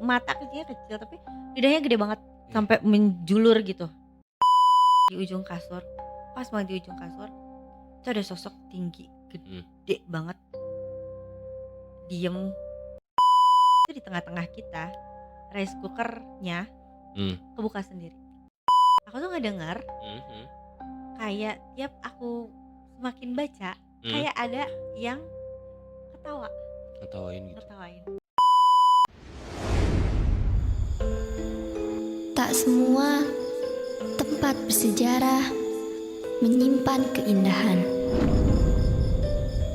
mata kecilnya kecil tapi lidahnya gede banget Iya. sampai menjulur gitu. Di ujung kasur, pas banget di ujung kasur, itu ada sosok tinggi, gede banget, diem. Itu di tengah-tengah kita, rice cooker-nya kebuka sendiri. Aku tuh ngedenger kayak tiap aku semakin baca, kayak ada yang Ngetawain gitu. ngetawain. Tak semua tempat bersejarah menyimpan keindahan.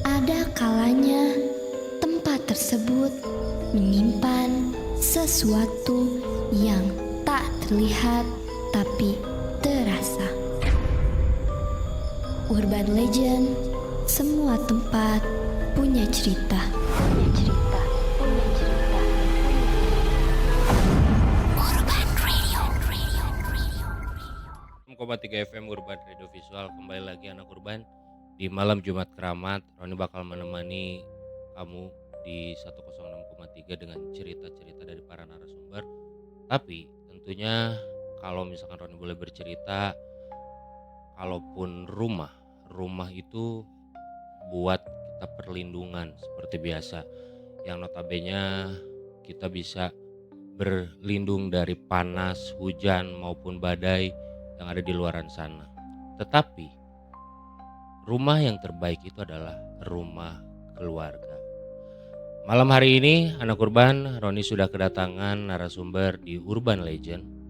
Ada kalanya tempat tersebut menyimpan sesuatu yang tak terlihat tapi terasa. Urban Legend, semua tempat punya cerita. Urban Radio. 6,3 FM Urban Radio Visual, kembali lagi anak urban di malam Jumat Keramat. Roni bakal menemani kamu di 106,3 dengan cerita-cerita dari para narasumber. Tapi tentunya kalau misalkan Roni boleh bercerita, kalaupun rumah itu buat kita perlindungan seperti biasa, yang notabene kita bisa berlindung dari panas, hujan maupun badai yang ada di luaran sana. Tetapi rumah yang terbaik itu adalah rumah keluarga. Malam hari ini anak urban, Roni sudah kedatangan narasumber di Urban Legend,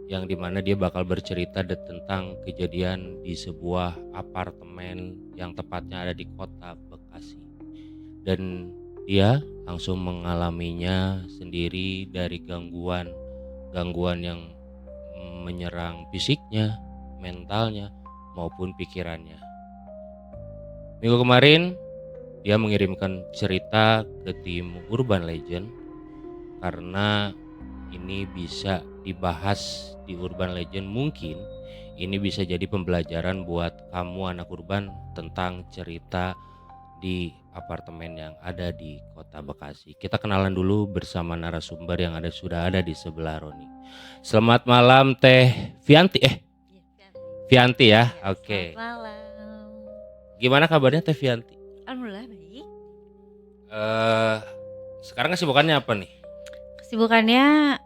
yang dimana dia bakal bercerita tentang kejadian di sebuah apartemen yang tepatnya ada di kota Bekasi. Dan dia langsung mengalaminya sendiri dari gangguan yang menyerang fisiknya, mentalnya maupun pikirannya. Minggu kemarin dia mengirimkan cerita ke tim Urban Legend karena ini bisa dibahas di Urban Legend. Mungkin ini bisa jadi pembelajaran buat kamu anak urban tentang cerita di apartemen yang ada di kota Bekasi. Kita kenalan dulu bersama narasumber yang sudah ada di sebelah Roni. Selamat malam Teh Vianti. Vianti ya. Oke. Selamat malam. Gimana kabarnya Teh Vianti? Alhamdulillah baik. Sekarang kesibukannya apa nih? Kesibukannya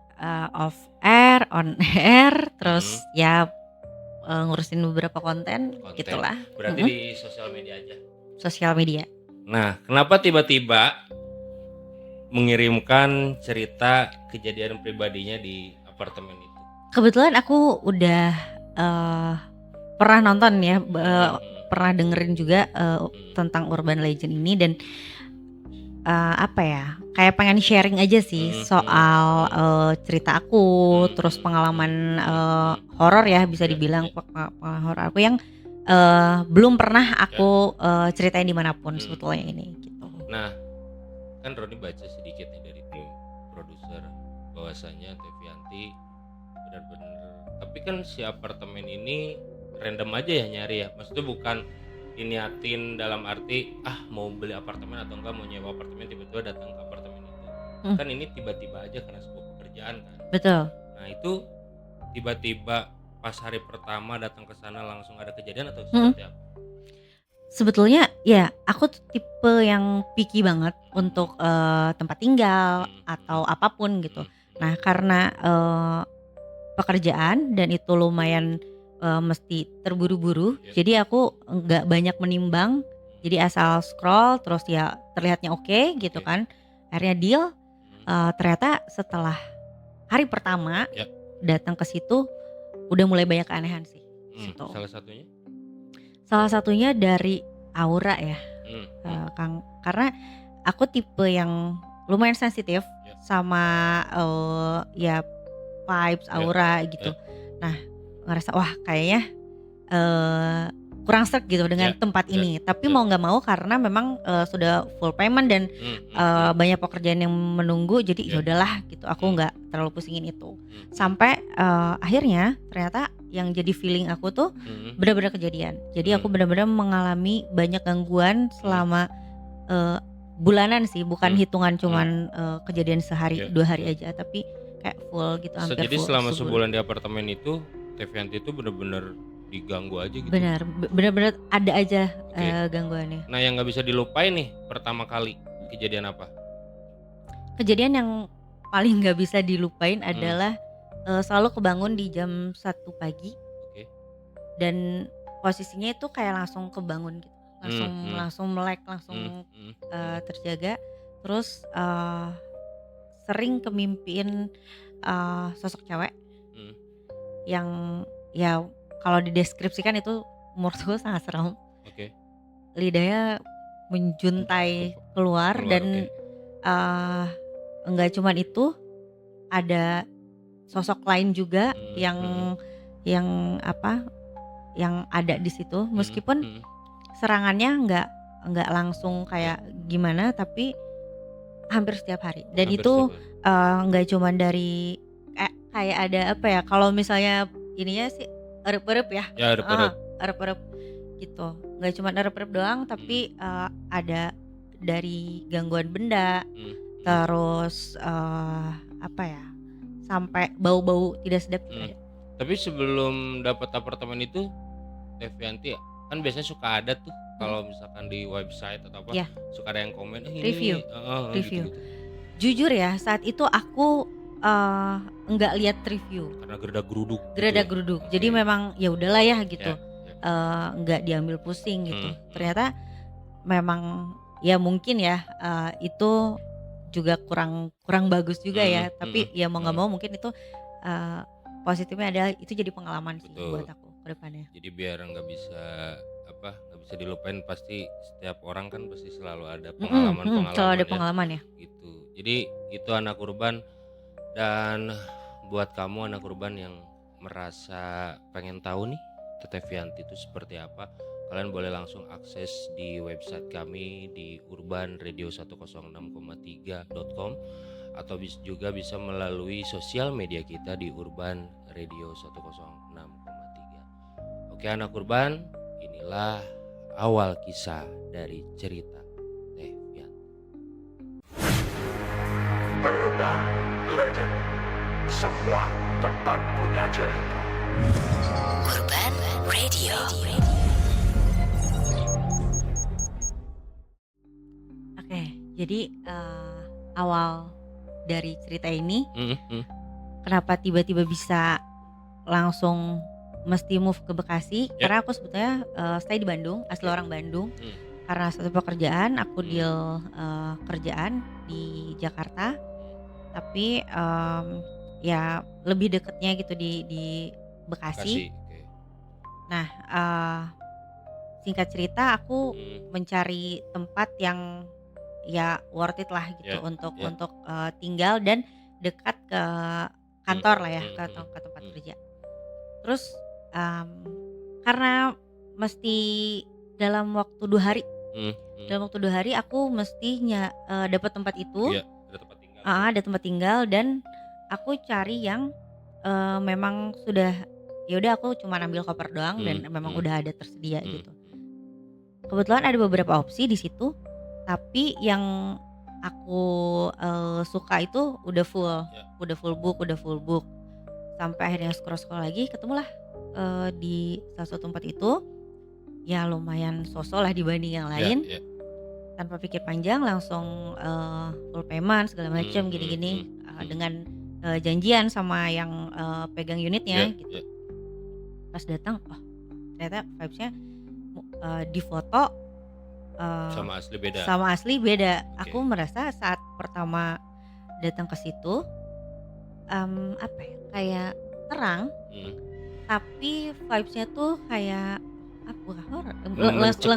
off air, on air, terus ya ngurusin beberapa konten. Gitulah. Berarti di sosial media aja. Sosial media. Nah, kenapa tiba-tiba mengirimkan cerita kejadian pribadinya di apartemen itu? Kebetulan aku udah pernah nonton ya, pernah dengerin juga tentang Urban Legend ini dan apa ya, kayak pengen sharing aja sih soal cerita aku, terus pengalaman horor ya bisa dibilang pengalaman horor aku yang belum pernah aku ceritain dimanapun sebetulnya ini gitu. Nah, kan Roni baca sedikit nih dari tim produser bahwasanya Teh Vianti benar-benar, tapi kan si apartemen ini random aja ya nyari ya, maksudnya bukan diniatin dalam arti mau beli apartemen atau enggak mau nyewa apartemen tiba-tiba datang ke apartemen itu. Kan ini tiba-tiba aja karena sebuah pekerjaan kan. Betul. Nah itu tiba-tiba pas hari pertama datang ke sana langsung ada kejadian atau seperti apa? Sebetulnya ya aku tuh tipe yang picky banget untuk tempat tinggal atau apapun gitu. Nah karena pekerjaan dan itu lumayan mesti terburu-buru, jadi aku nggak banyak menimbang, jadi asal scroll terus ya terlihatnya oke gitu kan, akhirnya deal. Ternyata setelah hari pertama datang ke situ udah mulai banyak keanehan sih. Salah satunya dari aura ya, Kang, karena aku tipe yang lumayan sensitif sama ya vibes aura gitu. Nah ngerasa wah kayaknya kurang serk gitu dengan tempat ini, tapi mau nggak mau karena memang sudah full payment dan banyak pekerjaan yang menunggu, jadi ya udahlah gitu, aku nggak terlalu pusingin itu. Sampai akhirnya ternyata yang jadi feeling aku tuh benar-benar kejadian. Jadi aku benar-benar mengalami banyak gangguan selama bulanan sih, bukan Hmm. hitungan cuman kejadian sehari Iya. 2 hari aja, tapi kayak full gitu, hampir Jadi full selama sebulan. sebulan di apartemen itu Tevianti itu bener-bener diganggu aja gitu. Benar, bener-bener ada aja Oke. gangguannya. Nah yang nggak bisa dilupain nih pertama kali kejadian apa? Kejadian yang paling nggak bisa dilupain adalah selalu kebangun di jam 1 pagi Oke. dan posisinya itu kayak langsung kebangun gitu, langsung melek, langsung terjaga. Terus sering kemimpiin sosok cewek yang ya kalau dideskripsikan itu menurutku sangat serem. Oke. Lidahnya menjuntai keluar dan enggak cuman itu, ada sosok lain juga yang ada di situ, meskipun serangannya enggak langsung kayak gimana, tapi hampir setiap hari. Dan Hampir itu setiap hari. enggak cuman dari kayak ada apa ya, kalau misalnya ininya sih erep-erep ya. Ya erep-erep. Erep-erep gitu. Enggak cuman erep-erep doang, tapi ada dari gangguan benda, terus apa ya, sampai bau-bau tidak sedap juga ada. Tapi sebelum dapat apartemen itu Tevianti kan biasanya suka ada tuh kalau misalkan di website atau apa, Iya. suka ada yang komen ini Review. gitu-gitu. Jujur ya, saat itu aku enggak lihat review. Karena gerdak-geruduk. Gerdak-geruduk. Oke. Jadi memang ya udahlah ya gitu. Ya. Enggak diambil pusing gitu. Ternyata memang ya mungkin ya itu juga kurang bagus juga ya. Tapi ya mau nggak mau mungkin itu positifnya adalah itu jadi pengalaman sih Betul. buat aku ke depannya. Jadi biar nggak bisa dilupain, pasti setiap orang kan pasti selalu ada pengalaman-pengalaman. Selalu ada pengalaman ya. Gitu. Jadi itu anak urban, dan buat kamu anak urban yang merasa pengen tahu nih Tevianti itu seperti apa, kalian boleh langsung akses di website kami di urbanradio106,3.com atau juga bisa melalui sosial media kita di Urban Radio 106,3. Oke anak urban, inilah awal kisah dari cerita Tevianti. Urban Legend, semua tempat punya cerita. Urban Radio. Oke, jadi awal dari cerita ini kenapa tiba-tiba bisa langsung mesti move ke Bekasi, karena aku sebetulnya stay di Bandung, asli orang Bandung. Karena satu pekerjaan aku deal kerjaan di Jakarta, tapi ya lebih deketnya gitu di Bekasi. Oke. Nah singkat cerita aku mencari tempat yang ya worth it lah gitu untuk tinggal dan dekat ke kantor lah ya, ke tempat kerja. Terus karena mesti dalam waktu 2 hari, dalam waktu 2 hari aku mestinya dapat tempat itu. Iya, ada tempat tinggal. Ada tempat tinggal dan aku cari yang memang sudah, ya udah aku cuma ambil koper doang dan memang udah ada tersedia gitu. Kebetulan ada beberapa opsi di situ, tapi yang aku suka itu udah full book. Sampai akhirnya scroll lagi, ketemulah di salah satu tempat itu, ya lumayan sosok lah dibanding yang lain. Tanpa pikir panjang langsung full payment segala macam gini-gini, dengan janjian sama yang pegang unitnya gitu. Pas datang, ternyata vibes-nya di foto sama asli beda. Okay. Aku merasa saat pertama datang ke situ apa ya, kayak terang, tapi vibes-nya tuh kayak horor, langsung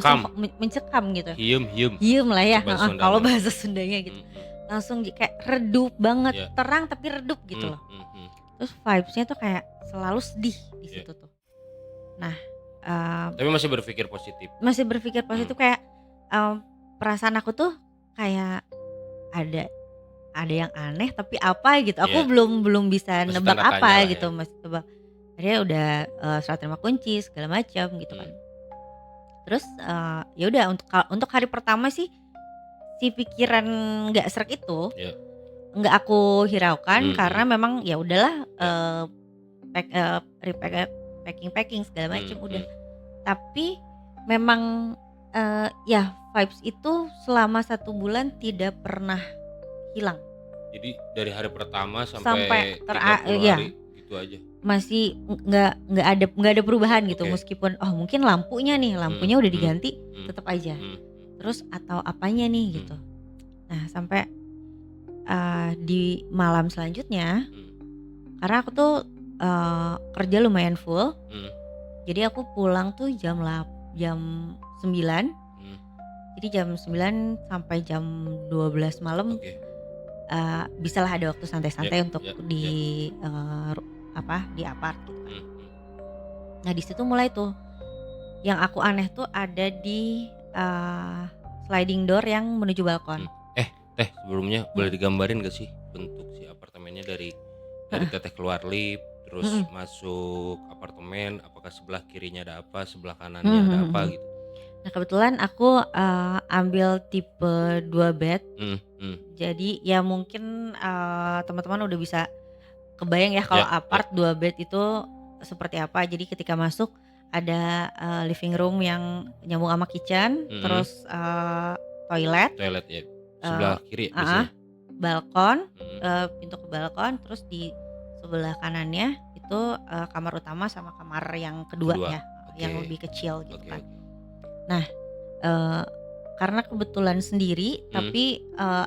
mencekam gitu. Hiem lah ya, kalau bahasa Sundanya gitu. Langsung kayak redup banget, terang tapi redup gitu loh. Terus vibes-nya tuh kayak selalu sedih di situ tuh. Nah, tapi masih berpikir positif. Kayak perasaan aku tuh kayak ada yang aneh, tapi apa gitu. Aku belum bisa masih nebak apa gitu, ya. masih tebak. Akhirnya udah surat terima kunci segala macam gitu kan. Terus ya udah untuk hari pertama sih si pikiran nggak sreg itu Iya. nggak aku hiraukan karena Mhm. memang ya udahlah Ya. packing segala macam udah. Mhm. Tapi memang ya vibes itu selama 1 bulan tidak pernah hilang. Jadi dari hari pertama Sampai sampai 30 iya, hari gitu aja? masih nggak ada perubahan gitu Oke. meskipun mungkin lampunya udah diganti Mhm. tetap aja. Mhm. Terus atau apanya nih gitu. Mhm. Nah sampai di malam selanjutnya Mhm. karena aku tuh kerja lumayan full, Mhm. jadi aku pulang tuh jam 9. Mhm. Jadi jam 9 sampai jam 12 malam Oke. bisalah ada waktu santai-santai Ya, untuk ya, di ya. di apart gitu kan. Mhm. Mhm. Nah di situ mulai tuh yang aku aneh tuh ada di sliding door yang menuju balkon. Teh sebelumnya boleh Mhm. digambarin gak sih bentuk si apartemennya dari Heeh. Teteh keluar lift, terus Mhm. masuk apartemen, apakah sebelah kirinya ada apa, sebelah kanannya Mhm ada mhm apa mhm. gitu? Nah kebetulan aku ambil tipe 2 bed. Mhm. Mhm. Jadi ya mungkin teman-teman udah bisa kebayang ya kalau Ya, ya. apart 2 bed itu seperti apa. Jadi ketika masuk ada living room yang nyambung sama kitchen, Mhm. terus toilet, Toilet ya. eee Sebelah kiri heeh, biasanya? balkon, Mhm. pintu ke balkon, terus di sebelah kanannya itu kamar utama sama kamar yang kedua Kedua. ya, yang Oke. lebih kecil gitu Oke, kan. oke. Nah, eee, karena kebetulan sendiri, Mhm. tapi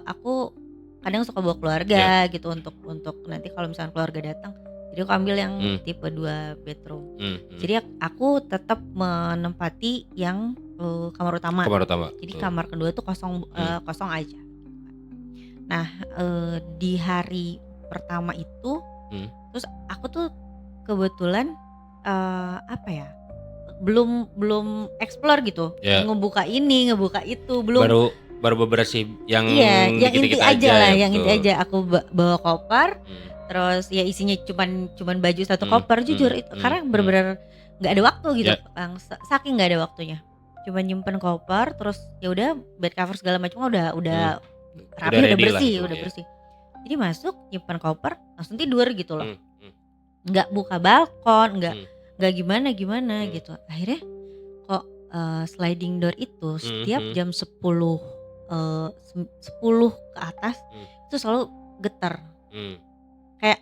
aku kadang suka bawa Ya. keluarga gitu untuk nanti kalau misalnya keluarga datang, jadi aku ambil yang Mhm. tipe 2 bedroom. Mhm. Mhm. Jadi aku tetap menempati yang kamar utama. Kamar utama, Jadi betul. kamar kedua tuh kosong Mhm. kosong aja. Nah, di hari pertama itu, Mhm. terus aku tuh kebetulan apa ya, belum explore gitu, Ya. ngebuka ini, ngebuka itu, belum. Baru bebersih yang Iya, yang inti dikit-dikit aja aja lah, ya, yang inti betul. aja aku bawa koper, Mhm. terus ya isinya cuman baju satu Mhm. koper, jujur Mhm. itu Mhm. karena Mhm. bener-bener nggak ada waktu gitu, Ya. saking nggak ada waktunya. Cuma nyimpen koper, terus ya udah bed cover segala macam Mhm. udah Udah rapi, ready lah itu udah ya. bersih. Jadi masuk, nyimpen koper, langsung tidur gitu loh. Mhm. Mhm. Nggak buka balkon, Mhm. nggak gimana-gimana Mhm. gitu. Akhirnya kok sliding door itu setiap Mhm. jam 10 ke atas Mhm. itu selalu getar. Mhm. Kayak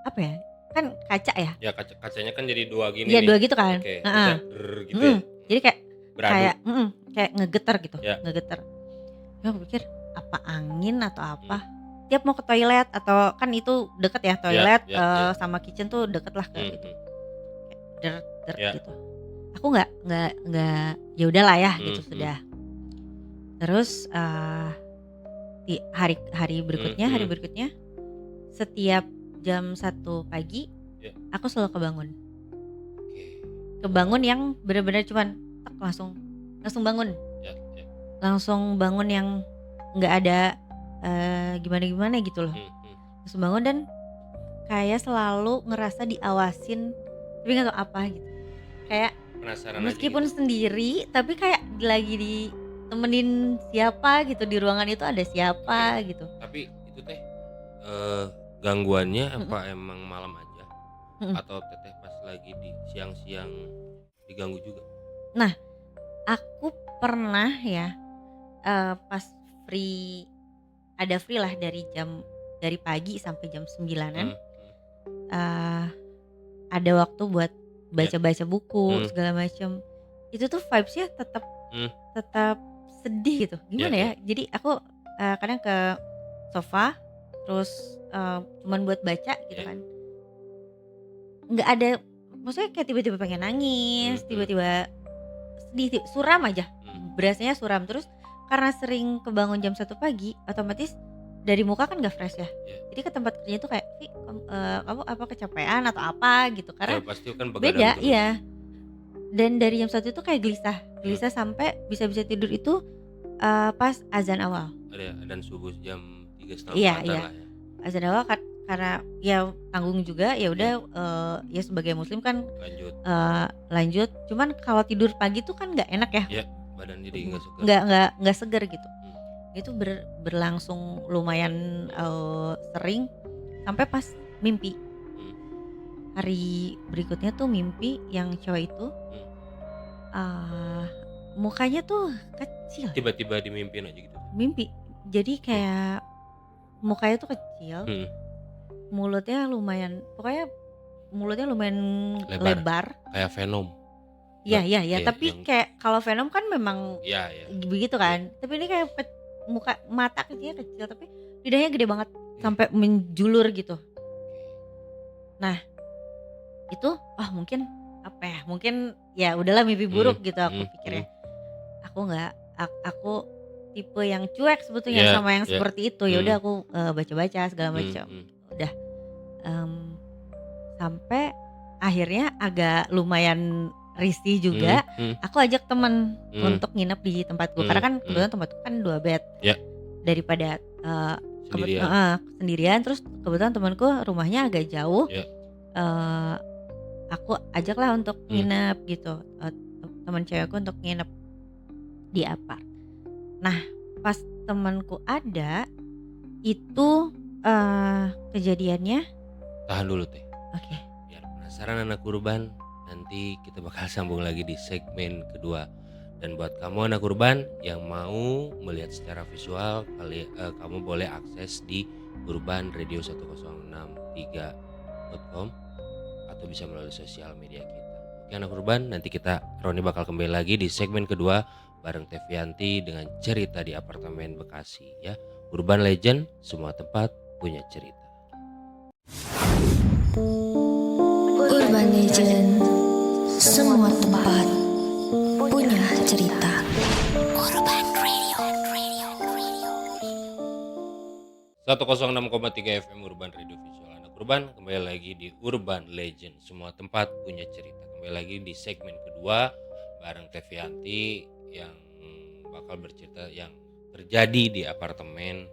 apa ya? Kan kaca ya? Ya kacanya kan jadi 2 gini Iya nih. 2 gitu kan? Oke, Heeh. bisa gitu ya? Jadi kayak Beradu. kayak ngegetar gitu, Ya. ngegetar. Ya aku pikir apa angin atau apa. Mhm. Tiap mau ke toilet atau kan itu deket ya Ya, toilet ya, ya. sama kitchen tuh deket lah ke itu. Mhm. Kayak der Ya. gitu. Aku nggak ya udahlah ya gitu Mhm. sudah. Terus di hari Mhm. berikutnya setiap jam 1 pagi Ya. aku selalu kebangun. Oke. Kebangun yang bener-bener cuman tek langsung bangun. Ya, ya. Langsung bangun yang nggak ada gimana-gimana gitu loh. Mhm. Mhm. Langsung bangun dan kayak selalu ngerasa diawasin, tapi nggak tahu apa gitu. Kayak Penasaran aja meskipun gitu. sendiri, tapi kayak lagi ditemenin siapa gitu, di ruangan itu ada siapa Oke. gitu. Tapi itu teh gangguannya Mhm. apa emang malam aja? Mhm. Atau teteh pas lagi di siang-siang diganggu juga? Nah, aku pernah ya pas ada free lah dari pagi sampai jam 9-an, Mhm. eee, ada waktu buat Ya. baca-baca buku Mhm. segala macem. Itu tuh vibes-nya tetap Mhm. tetap sedih gitu, Ya, gimana ya, ya. jadi aku kadang ke sofa terus cuman buat baca gitu Ya. kan. Nggak ada, maksudnya kayak tiba-tiba pengen nangis, Mhm. tiba-tiba sedih, suram aja, Mhm. berasanya suram. Terus karena sering kebangun jam 1 pagi, otomatis dari muka kan nggak fresh ya. Ya. Jadi ke tempat kerja tuh kayak, "Vi, kamu apa kecapean atau apa?" gitu. Ya Karena pasti kan begadang beda, terus. iya. Dan dari jam 1 itu kayak Mhm. gelisah sampai bisa-bisa tidur itu pas azan awal. Ada adzan subuh jam 3:30, Iya 4-an iya, lah ya. azan awal karena ya tanggung juga, ya udah, Iya. ya sebagai muslim kan Lanjut. lanjut. Cuman kalau tidur pagi tuh kan nggak enak ya. Ya, badan jadi enggak segar. Nggak seger gitu. Mhm. Itu berlangsung lumayan sering sampai pas mimpi. Hari berikutnya tuh mimpi yang cewek itu mukanya tuh kecil. Tiba-tiba dimimpiin aja gitu. Mimpi. Jadi kayak mukanya tuh kecil. Mulutnya lumayan, pokoknya mulutnya lumayan lebar. Kayak Venom. Iya, tapi kayak kalau Venom kan memang begitu kan. Tapi ini kayak muka mata kecilnya kecil tapi lidahnya gede banget sampai menjulur gitu. Nah, itu mungkin apa ya? Mungkin ya udahlah mimpi buruk gitu aku pikirnya. Aku tipe yang cuek sebetulnya sama yang seperti itu. Ya udah aku baca-baca segala macam. Udah sampai akhirnya agak lumayan risih juga. Aku ajak teman untuk nginep di tempatku karena kan kebetulan tempatku kan 2 bed. Daripada sendirian. Terus kebetulan temanku rumahnya agak jauh. Aku ajaklah untuk nginep gitu. Teman cewekku untuk nginep di apart. Nah, pas temanku ada itu kejadiannya. Tahan dulu teh. Oke. Biar penasaran anak urban, nanti kita bakal sambung lagi di segmen kedua. Dan buat kamu anak urban yang mau melihat secara visual, kamu boleh akses di urbanradio1063.com atau bisa melalui sosial media kita. Oke anak urban, nanti Roni bakal kembali lagi di segmen kedua bareng Tevianti dengan cerita di apartemen Bekasi ya. Urban Legend, semua tempat punya cerita. Urban Legend, semua tempat punya cerita. Urban Radio. 106,3 FM Urban Radio Visual. Anak urban kembali lagi di Urban Legend, semua tempat punya cerita. Kembali lagi di segmen kedua bareng Tevianti yang bakal bercerita yang terjadi di apartemen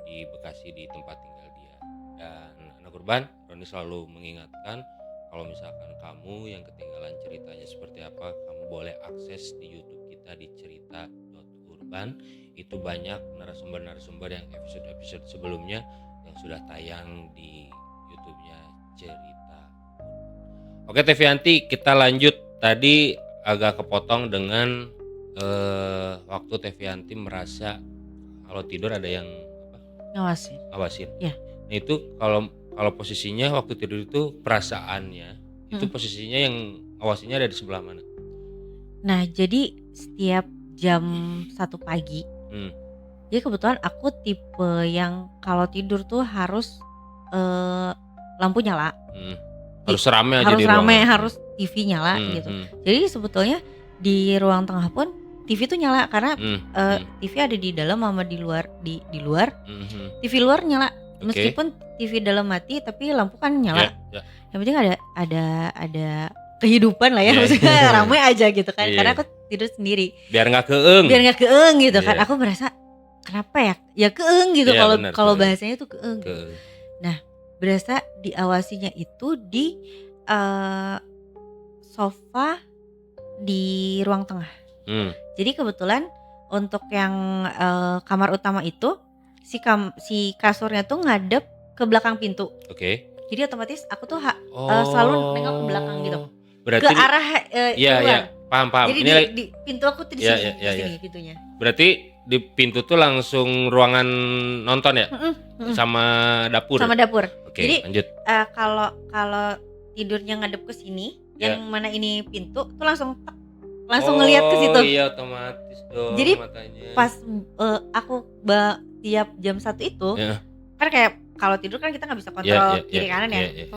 di Bekasi di tempat tinggal dia. Dan anak urban, Roni selalu mengingatkan kalau misalkan kamu yang ketinggalan ceritanya seperti apa, kamu boleh akses di YouTube kita di cerita.urban. Itu banyak narasumber-narasumber yang episode-episode sebelumnya yang sudah tayang di YouTube-nya Cerita. Oke Tevianti, kita lanjut. Tadi agak kepotong dengan waktu Tevianti merasa kalau tidur ada yang ngawasin. Ya. Nah itu kalau posisinya waktu tidur itu perasaannya itu posisinya yang ngawasinya ada di sebelah mana? Nah jadi setiap jam 1 pagi, jadi kebetulan aku tipe yang kalau tidur tuh harus lampu nyala, harus rame aja harus di rame, ruangan. harus TV nyala gitu. Jadi sebetulnya di ruang tengah pun TV tuh nyala karena TV ada di dalam sama di luar. Di luar TV luar nyala, meskipun TV dalam mati tapi lampu kan nyala. Yang penting ada kehidupan lah ya, maksudnya ramai aja gitu kan. Karena aku tidur sendiri. Biar nggak keeng gitu kan. Aku merasa kenapa ya? Ya keeng gitu kalau bahasanya tuh keeng. Nah, berasa diawasinya itu di sofa di ruang tengah. Jadi kebetulan untuk yang kamar utama itu si kasurnya tuh ngadep ke belakang pintu. Jadi otomatis aku tuh selalu nengok ke belakang gitu. Berarti ke arah Iya, paham. Jadi di pintu aku tuh di sini, di sini pintunya. Berarti di pintu tuh langsung ruangan nonton ya? Sama dapur. Oke, jadi lanjut. Kalau tidurnya ngadep ke sini, yang mana ini pintu tuh langsung ngelihat ke situ. Iya, otomatis dong. Jadi matanya. pas aku tiap jam 1 itu, kan kayak kalau tidur kan kita nggak bisa kontrol kiri kanan ya.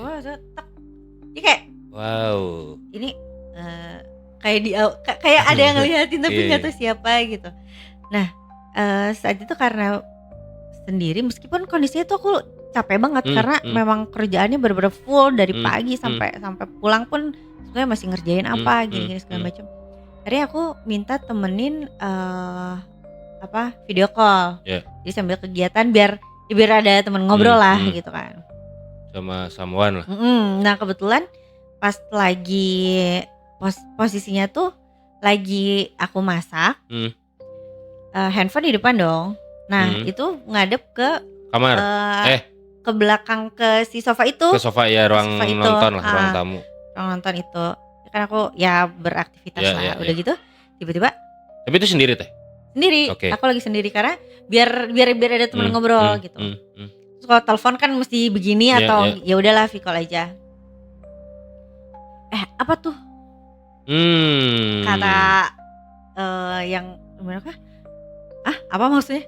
Jadi kayak wow. Ini kayak ada yang ngeliatin tapi nggak tahu siapa gitu. Nah saat itu karena sendiri, meskipun kondisinya tuh aku capek banget karena memang kerjaannya bener-bener full dari pagi sampai pulang pun sebenarnya masih ngerjain apa gini segala macam. Akhirnya aku minta temenin video call. Jadi sambil kegiatan biar ada temen ngobrol lah gitu kan. Sama someone lah. Nah kebetulan pas lagi posisinya tuh lagi aku masak, handphone di depan dong. Nah itu ngadep ke kamar. ke belakang ke si sofa itu. Ke sofa ya, ruang sofa itu. nonton lah, ruang tamu. Ruang nonton itu. Kan aku ya beraktivitas lah. Udah gitu tiba-tiba. Tapi itu sendiri teh? Sendiri. Okay. Aku lagi sendiri karena biar ada teman ngobrol gitu. Terus kalau telepon kan mesti begini atau ya udahlah video call aja. Apa tuh? Kata yang gimana kah? Apa maksudnya?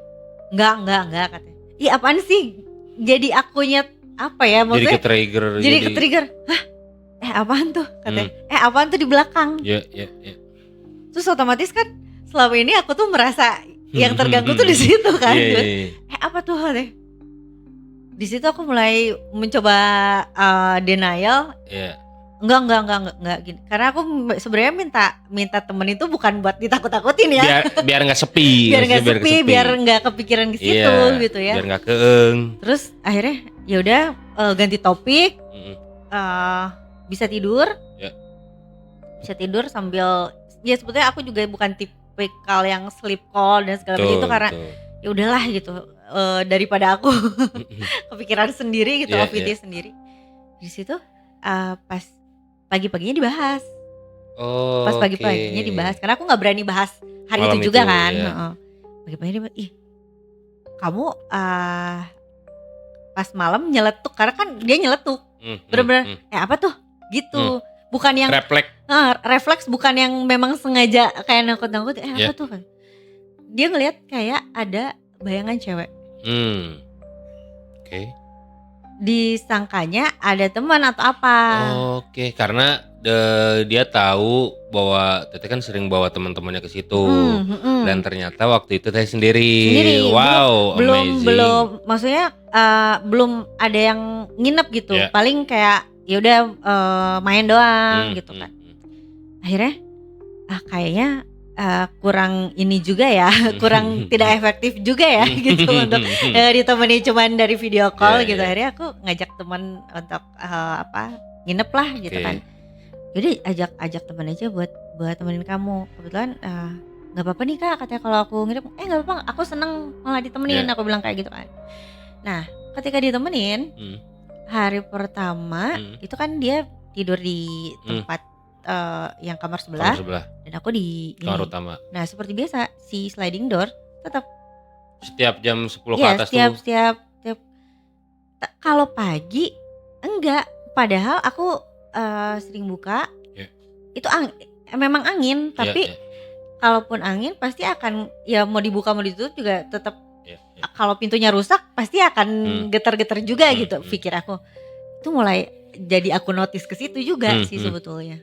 Enggak katanya. Ih apaan sih? Jadi akunya apa ya maksudnya? Jadi ke-trigger. Hah? Apaan tuh? Katanya. Apaan tuh di belakang? Iya. Terus otomatis kan selama ini aku tuh merasa yang terganggu tuh di situ kan. Apa tuh katanya? Di situ aku mulai mencoba denial. Enggak gini. Karena aku sebenarnya minta temen itu bukan buat ditakut-takutin ya. Biar enggak sepi. biar enggak kepikiran ke situ gitu ya. Biar enggak keeng. Terus akhirnya ya udah ganti topik. Bisa tidur. Bisa tidur sambil ya sebetulnya aku juga bukan tipikal yang sleep call dan segala macam itu karena ya udahlah gitu. Daripada aku kepikiran sendiri gitu, OVT sendiri. Di situ pas pagi-paginya dibahas. Pas pagi-paginya dibahas karena aku nggak berani bahas hari malam itu juga kan. Pagi-paginya dibahas, kamu pas malam nyeletuk karena kan dia nyeletuk. Bener-bener apa tuh gitu. Bukan yang refleks bukan yang memang sengaja kayak nakut-nakut. Apa tuh kan? Dia ngelihat kayak ada bayangan cewek. Disangkanya ada teman atau apa. Karena dia tahu bahwa Teteh kan sering bawa teman-temannya ke situ. Dan ternyata waktu itu Teteh sendiri. Wow, amazing. Belum maksudnya belum ada yang nginep gitu. Paling kayak ya udah main doang gitu kan. Akhirnya kayaknya kurang ini juga ya, kurang tidak efektif juga ya gitu untuk ditemani cuman dari video call gitu. Akhirnya aku ngajak teman untuk nginep lah gitu kan. Jadi ajak teman aja buat temenin kamu. Kebetulan nggak apa-apa nih kak katanya kalau aku nginep. Nggak apa-apa, aku seneng malah ditemenin. Aku bilang kayak gitu kan. Nah ketika ditemenin hari pertama itu kan dia tidur di tempat yang kamar sebelah dan aku di kamar utama. Nah seperti biasa si sliding door tetap setiap jam 10 ke atas setiap kalau pagi enggak, padahal aku sering buka itu memang angin tapi kalaupun angin pasti akan ya mau dibuka mau ditutup juga tetap kalau pintunya rusak pasti akan getar-getar juga gitu. Pikir aku itu mulai jadi aku notice ke situ juga sih sebetulnya.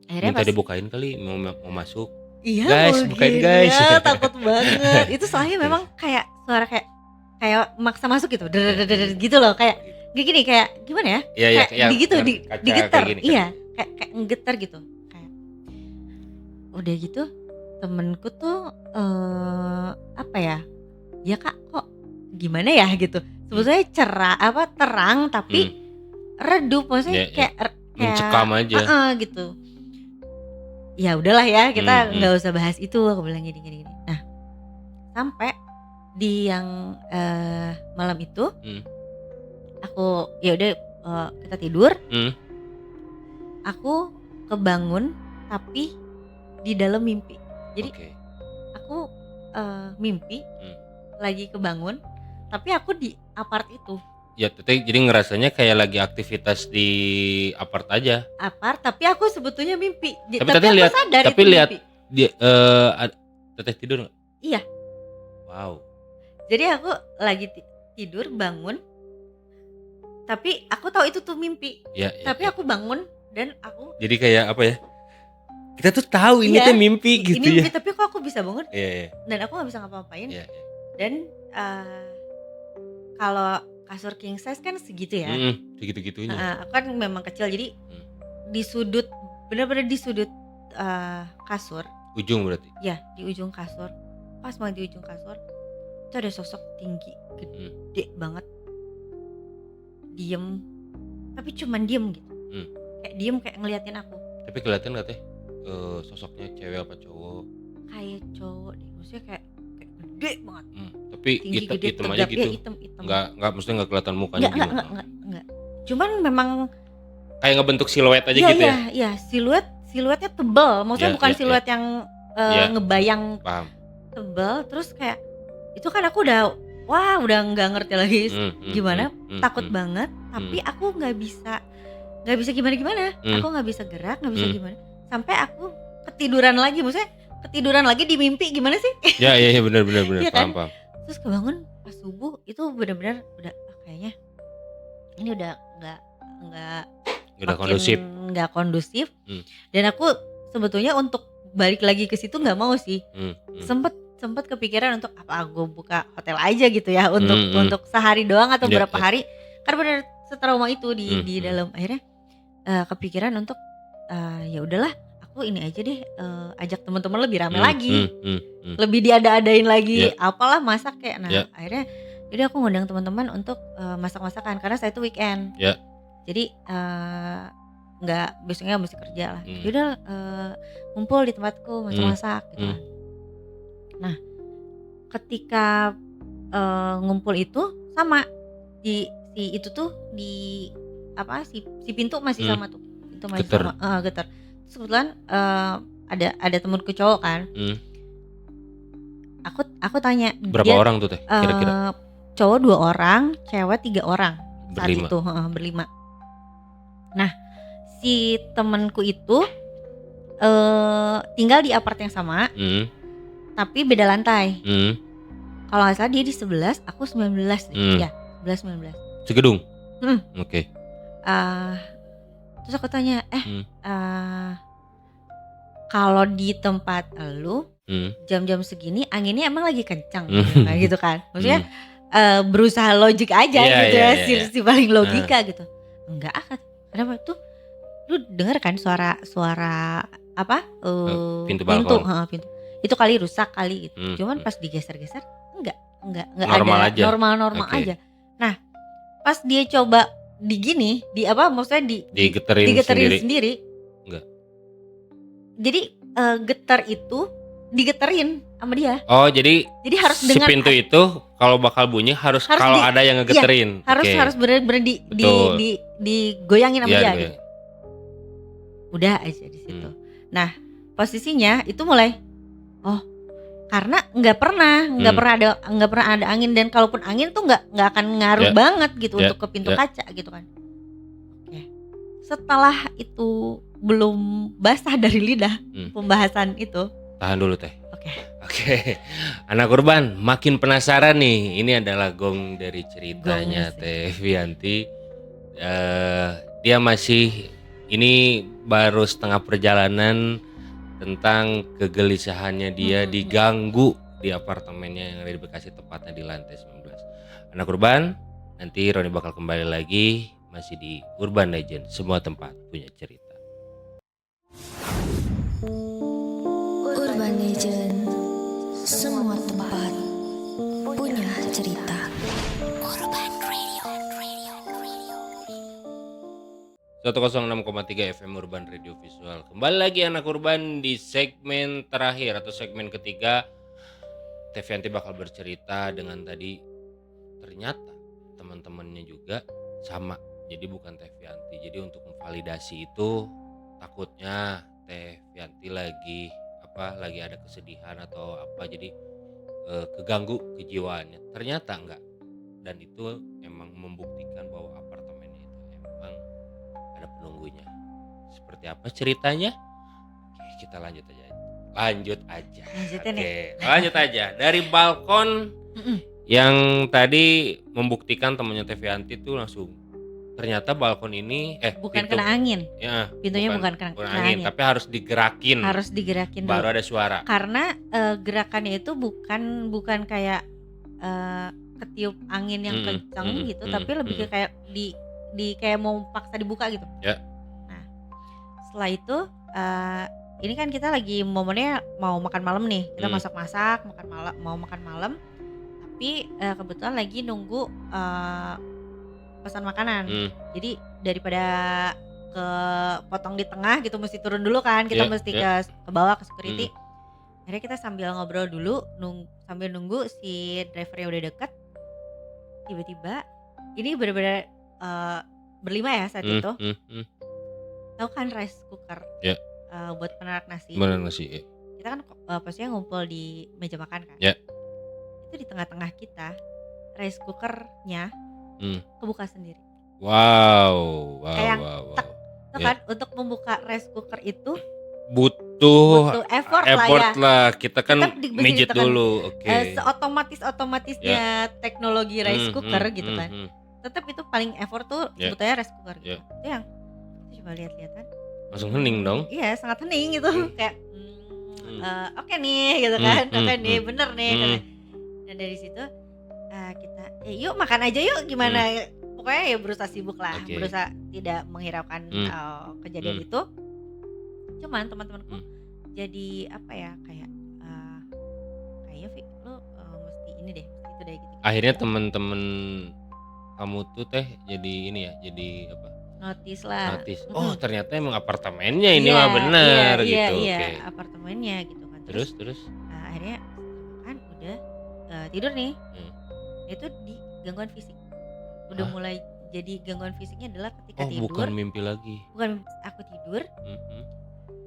Akhirnya minta dibukain kali mau masuk. Iya guys mungkin, bukain guys ya, takut banget. Itu soalnya memang kayak suara kayak maksa masuk gitu gitu loh, kayak gini kayak gimana ya, kayak gitu digetar gini, iya kayak ngegetar gitu. Kayak udah gitu temenku tuh apa ya kak kok gimana ya gitu, sebetulnya terang tapi redup, maksudnya kayak mencekam aja gitu. Ya udahlah ya, kita nggak usah bahas itu, aku bilang gini. Nah sampai di yang malam itu aku ya udah kita tidur, aku kebangun tapi di dalam mimpi. Jadi aku mimpi lagi kebangun tapi aku di apart itu. Ya Teteh jadi ngerasanya kayak lagi aktivitas di apart aja. Apart tapi aku sebetulnya mimpi. Tapi Teteh lihat, tapi lihat dia Teteh tidur nggak? Iya. Wow. Jadi aku lagi tidur bangun, tapi aku tahu itu tuh mimpi. Tapi aku bangun dan aku. Jadi kayak apa ya? Kita tuh tahu ini tuh mimpi gitu ini ya. Mimpi, tapi kok aku bisa bangun? Dan aku nggak bisa ngapa-ngapain. Dan kalau kasur king size kan segitu ya. Segitu-gitunya. Aku kan memang kecil, jadi di sudut, benar-benar di sudut kasur. Ujung berarti? Ya, di ujung kasur. Pas banget di ujung kasur, itu ada sosok tinggi, gede banget. Diem, tapi cuman diem gitu. Kayak diem, kayak ngeliatin aku. Tapi kelihatan gak Teh? Sosoknya cewek apa cowok? Kayak cowok deh, maksudnya kayak gede banget. Tapi Tinggi, gede, hitam aja tegap, gitu. ya hitam. Enggak maksudnya enggak kelihatan mukanya gimana. Enggak. Cuman memang Kayak ngebentuk siluet aja gitu ya. Iya, siluetnya tebal. Maksudnya bukan siluet yang ngebayang paham. tebal. Terus kayak itu kan aku udah nggak ngerti lagi gimana, takut banget. Tapi aku nggak bisa gimana. Aku nggak bisa gerak, nggak bisa gimana. Sampai aku ketiduran lagi, maksudnya ketiduran lagi di mimpi gimana sih? Ya benar Iya kan? paham. Terus kebangun pas subuh itu benar-benar udah kayaknya ini udah nggak kondusif. Dan aku sebetulnya untuk balik lagi ke situ nggak mau sih. Sempet kepikiran untuk apa gue buka hotel aja gitu ya untuk sehari doang atau berapa hari. Karena benar setrauma itu di dalam, akhirnya kepikiran untuk ya udahlah, aku ini aja deh, ajak teman-teman lebih rame lagi, lebih diada-adain lagi, apalah masak kayak. Akhirnya jadi aku ngundang teman-teman untuk masak-masakan karena saya itu weekend. Jadi nggak, besoknya mesti kerja lah. Yaudah ngumpul di tempatku masak-masak gitu kan. Nah, ketika ngumpul itu sama si itu tuh di apa si pintu masih sama tuh. Itu masih Getar. sama, getar. Terus kebetulan ada temanku cowok kan. Aku tanya Berapa orang tuh teh kira-kira? Cowok 2 orang, cewek 3 orang saat Berlima. itu, berlima. Nah, si temanku itu tinggal di apart yang sama, tapi beda lantai. Kalau nggak salah dia di 11, aku 19 deh. Ya, 11-19. Segedung. Oke. Terus aku tanya, kalau di tempat lu jam-jam segini anginnya emang lagi kencang gitu kan? Maksudnya berusaha logik aja gitu ya, si paling logika gitu. Enggak ah, kenapa tuh? Lu denger kan suara apa? Pintu balkon. Pintu. Itu kali rusak kali gitu. Cuman pas digeser-geser enggak Normal ada, aja. normal aja. Nah, pas dia coba di apa? Maksudnya digeterin sendiri. Enggak. Jadi getar itu digeterin sama dia. Oh, jadi harus si dengan pintu itu kalau bakal bunyi harus kalau ada yang ngegeterin. Harus benar-benar digoyangin sama dia gitu. Udah aja di situ. Nah, posisinya itu mulai karena nggak pernah ada angin, dan kalaupun angin tuh nggak akan ngaruh banget gitu untuk ke pintu kaca gitu kan. Oke. Setelah itu belum basah dari lidah pembahasan itu. Tahan dulu teh. Oke. Anak Urban makin penasaran nih. Ini adalah gong dari ceritanya Teh Vianti. Dia masih, ini baru setengah perjalanan tentang kegelisahannya dia diganggu di apartemennya yang ada di Bekasi, tepatnya di lantai 19. Anak Urban, nanti Roni bakal kembali lagi masih di Urban Legend. Semua tempat punya cerita. Urban Legend, semua tempat punya cerita. Urban Radio. 106,3 FM Urban Radio Visual. Kembali lagi Anak Urban di segmen terakhir atau segmen ketiga. Teh Vianti bakal bercerita dengan tadi, ternyata teman-temannya juga sama. Jadi bukan Teh Vianti. Jadi untuk memvalidasi itu takutnya Teh Vianti lagi ada kesedihan atau apa, jadi keganggu kejiwaannya. Ternyata enggak. Dan itu emang membuktikan bahwa apartemennya itu emang ada penunggunya. Seperti apa ceritanya? Oke, kita lanjut aja. Lanjut aja. Dari balkon yang tadi membuktikan temannya Teh Vianti tuh langsung, ternyata balkon ini bukan kena angin. Ya, pintunya bukan kena angin, tapi harus digerakin. Baru dulu. ada suara. Karena gerakannya itu bukan kayak ketiup angin yang kencang gitu, tapi lebih ke kayak di kayak mau paksa dibuka gitu. Ya. Nah, setelah itu ini kan kita lagi momennya mau makan malam nih. Kita masak-masak, mau makan malam. Tapi kebetulan lagi nunggu pesan makanan. Jadi daripada ke potong di tengah gitu, mesti turun dulu kan, kita mesti ke bawah ke security. Akhirnya kita sambil ngobrol dulu sambil nunggu si drivernya udah deket, tiba-tiba ini benar-benar berlima ya saat itu. Tahu kan rice cooker? Ya. Buat penarik nasi. Bener nasi. Kita kan pastinya ngumpul di meja makan kan. Ya. Itu di tengah-tengah kita rice cookernya kebuka sendiri. Wow. Kayak wow. Itu kan untuk membuka rice cooker itu butuh effort lah. Kita kan Kita mijit dulu. Oke. Seotomatisnya teknologi rice cooker gitu kan. Tetap itu paling effort tuh sebetulnya rice cooker gitu. Itu yang kita coba lihat-lihatan. Langsung hening dong. Iya, sangat hening gitu. Kayak oke nih gitu kan. Oke nih, bener nih. Dan dari situ kita yuk makan aja yuk, gimana. Pokoknya ya berusaha sibuk lah. Berusaha tidak menghiraukan kejadian itu. Cuman teman-temanku jadi apa ya, kayak kayaknya Fik lu mesti ini deh, mesti itu deh gitu. Akhirnya teman-teman kamu tuh teh jadi ini ya, jadi apa? Notice lah. Oh, ternyata emang apartemennya ini mah benar gitu. Iya, apartemennya gitu kan. Terus akhirnya kan udah tidur nih. Itu di gangguan fisik. Udah mulai jadi gangguan fisiknya adalah ketika tidur. Bukan mimpi lagi. Bukan, aku tidur.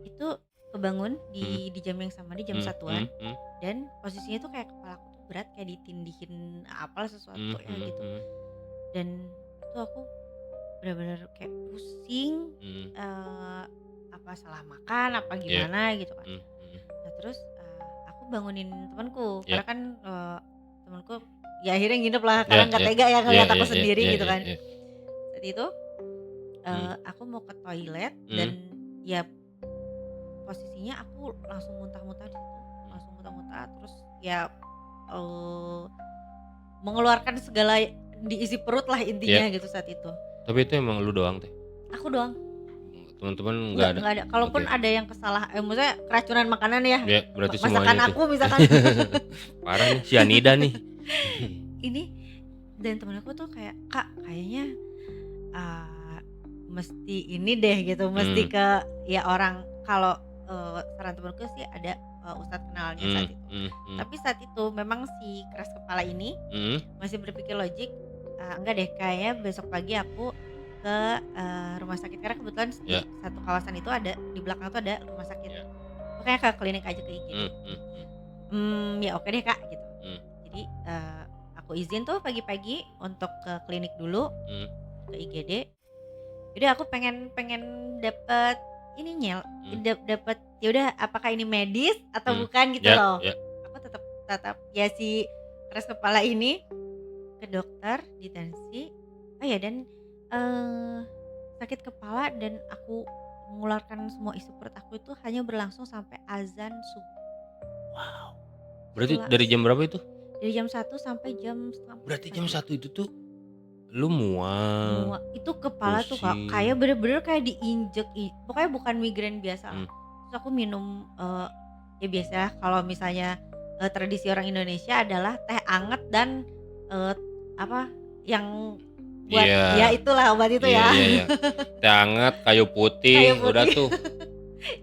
Itu kebangun di jam yang sama, di jam 1-an. Dan posisinya tuh kayak kepala aku tuh berat, kayak ditindihin apalah sesuatu ya gitu. Dan itu aku benar-benar kayak pusing, apa salah makan apa gimana gitu kan. Nah terus aku bangunin temanku karena kan temanku ya akhirnya nginep lah karena nggak tega ya ngeliat aku sendiri gitu kan. Saat itu aku mau ke toilet dan ya posisinya aku langsung muntah-muntah di situ, langsung muntah-muntah terus ya mengeluarkan segala diisi perut lah intinya gitu saat itu. Tapi itu emang lu doang teh? Aku doang. Teman-teman nggak ada? Kalaupun ada yang kesalahan, maksudnya keracunan makanan ya. Berarti masakan semuanya aku misalkan. Parah nih, cyanida nih. Ini dan temen aku tuh kayak, Kak kayaknya mesti ini deh gitu, mesti ke ya orang, kalau saran temenku sih ada ustadz kenalnya saat itu. Tapi saat itu memang si keras kepala ini masih berpikir logik, enggak deh kayaknya besok pagi aku ke rumah sakit karena kebetulan di satu kawasan itu ada, di belakang tuh ada rumah sakit. Pokoknya ke klinik aja ke IGD. Ya oke deh Kak gitu. Jadi aku izin tuh pagi-pagi untuk ke klinik dulu, ke IGD. Jadi aku pengen dapet ininya, dapet ya udah apakah ini medis atau bukan gitu loh. Aku tetap ya si keras kepala ini ke dokter di tensi. Oh ya dan sakit kepala dan aku mengeluarkan semua isi perut aku itu hanya berlangsung sampai azan subuh. Wow. Berarti dari jam berapa itu? Dari jam 1 sampai jam setengah. Berarti jam 1 itu tuh lu mual. Itu kepala pusing. Tuh kayak bener-bener kayak diinjek, pokoknya bukan migrain biasa. Terus aku minum ya biasa kalau misalnya tradisi orang Indonesia adalah teh anget dan apa yang buat ya itulah obat itu ya. Teh anget, kayu putih. Udah tuh.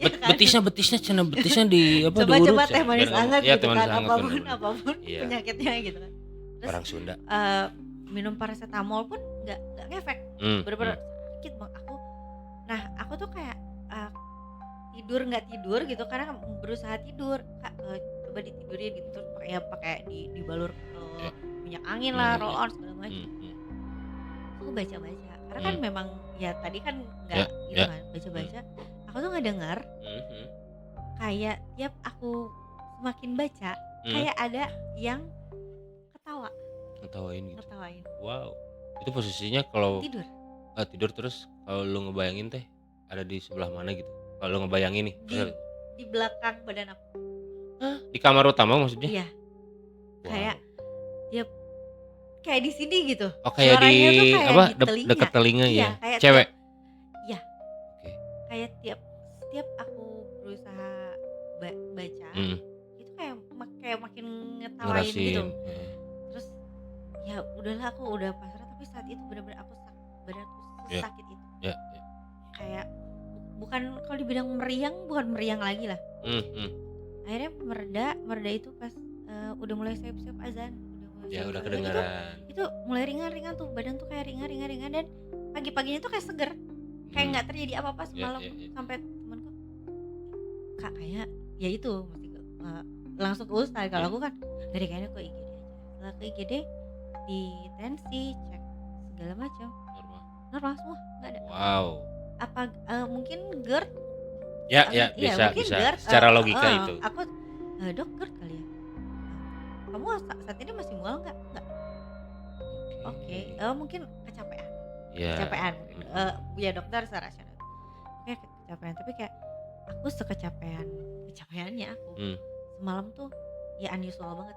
Ya kan? betisnya di apa diurut. Coba teh manis anget gitu kan, apapun penyakitnya gitu kan. Terus orang Sunda. Minum paracetamol pun nggak ngefek, bener-bener sakit bang aku. Nah aku tuh kayak nggak tidur gitu karena berusaha tidur, coba ditidurin gitu terus pakai dibalur minyak angin lah, roll on segala macam. Aku baca-baca karena kan memang ya tadi kan nggak gitu kan, baca-baca. Aku tuh ngedengar kayak tiap aku semakin baca kayak ada yang ngetawain gitu. Wow. Itu posisinya kalau tidur terus kalau lu ngebayangin teh ada di sebelah mana gitu. Kalau lu ngebayangin nih di belakang badan aku. Di kamar utama maksudnya? Iya. Wow. Kayak dia kayak di sini gitu. Oh kayak suaranya di kayak apa? Di Dekat telinga ya. Kayak cewek. Iya. Oke. Kayak tiap aku berusaha baca itu kayak makin ngetawain gitu. Terus ya udahlah aku udah pasrah, tapi saat itu benar-benar aku badanku sakit itu. Kayak bukan kalau dibilang meriang, bukan meriang lagi lah. Akhirnya mereda itu pas udah mulai siap-siap azan, Ya udah siap-siap azan. kedengaran. Itu mulai ringan-ringan tuh, badan tuh kayak ringan dan pagi-paginya tuh kayak seger, kayak nggak terjadi apa-apa semalam. Sampai temanku, Kak kayak ya itu mesti langsung ke Ustaz. Kalau aku kan dari kayaknya ke IGD aja. Setelah ke IGD di tensi cek segala macam normal semua, nggak ada. Wow. Apa mungkin GERD? Ya Iya, bisa mungkin bisa GERD, secara logika itu. Aku dok GERD kali ya. Kamu saat ini masih mual nggak? Nggak. Oke. Mungkin kecapean. Ya. Kecapean. Ya dokter secara rasional. Kayak kecapean, tapi kayak aku kecapeannya aku. Semalam tuh ya unusual banget,